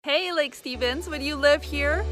Hey, Lake Stevens, would you live here?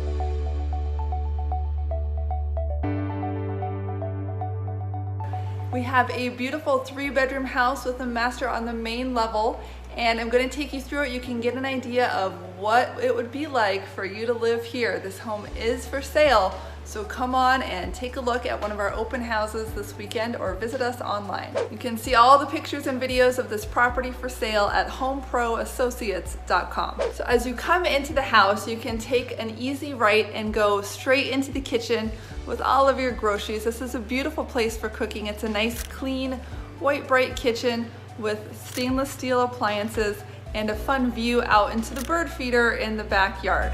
We have a beautiful 3-bedroom house with a master on the main level, and I'm going to take you through it. You can get an idea of what it would be like for you to live here. This home is for sale, so come on and take a look at one of our open houses this weekend or visit us online. You can see all the pictures and videos of this property for sale at HomeProAssociates.com. So as you come into the house, you can take an easy right and go straight into the kitchen with all of your groceries. This is a beautiful place for cooking. It's a nice, clean, white, bright kitchen with stainless steel appliances and a fun view out into the bird feeder in the backyard.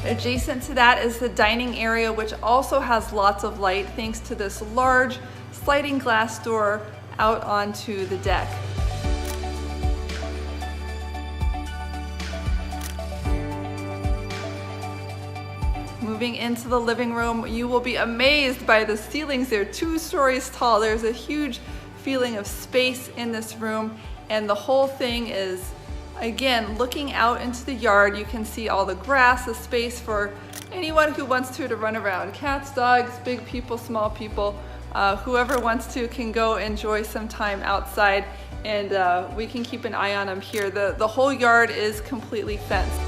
Adjacent to that is the dining area, which also has lots of light thanks to this large sliding glass door out onto the deck. Moving into the living room, you will be amazed by the ceilings. They're 2 stories tall. There's a huge feeling of space in this room, and the whole thing is, again, looking out into the yard. You can see all the grass, the space for anyone who wants to run around. Cats, dogs, big people, small people, whoever wants to can go enjoy some time outside, and we can keep an eye on them here. The whole yard is completely fenced.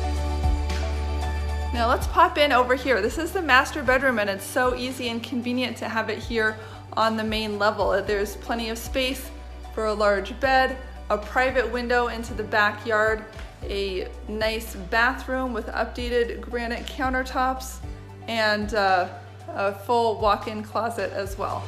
Now let's pop in over here. This is the master bedroom, and it's so easy and convenient to have it here on the main level. There's plenty of space for a large bed, a private window into the backyard, a nice bathroom with updated granite countertops, and a full walk-in closet as well.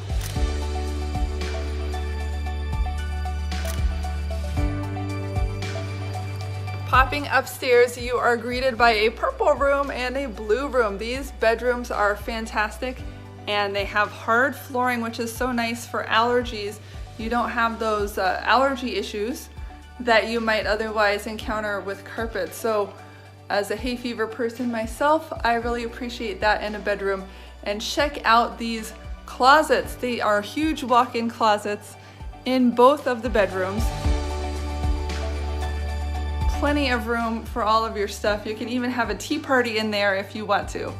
Popping upstairs, you are greeted by a purple room and a blue room. These bedrooms are fantastic, and they have hard flooring, which is so nice for allergies. You don't have those allergy issues that you might otherwise encounter with carpet. So as a hay fever person myself, I really appreciate that in a bedroom. And check out these closets. They are huge walk-in closets in both of the bedrooms. Plenty of room for all of your stuff. You can even have a tea party in there if you want to.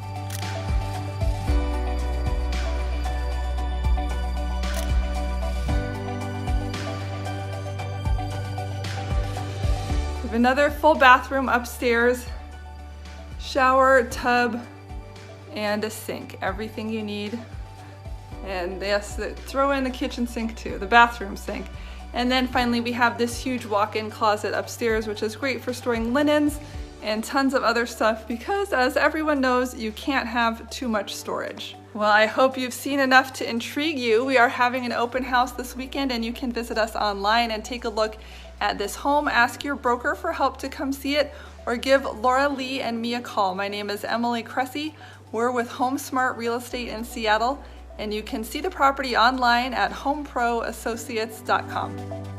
We have another full bathroom upstairs, shower, tub, and a sink. Everything you need. And yes, throw in the kitchen sink too, the bathroom sink. And then finally we have this huge walk-in closet upstairs, which is great for storing linens and tons of other stuff because, as everyone knows, you can't have too much storage. Well, I hope you've seen enough to intrigue you. We are having an open house this weekend, and you can visit us online and take a look at this home. Ask your broker for help to come see it, or give Laura Lee and me a call. My name is Emily Cressey. We're with HomeSmart Real Estate in Seattle, and you can see the property online at HomeProAssociates.com.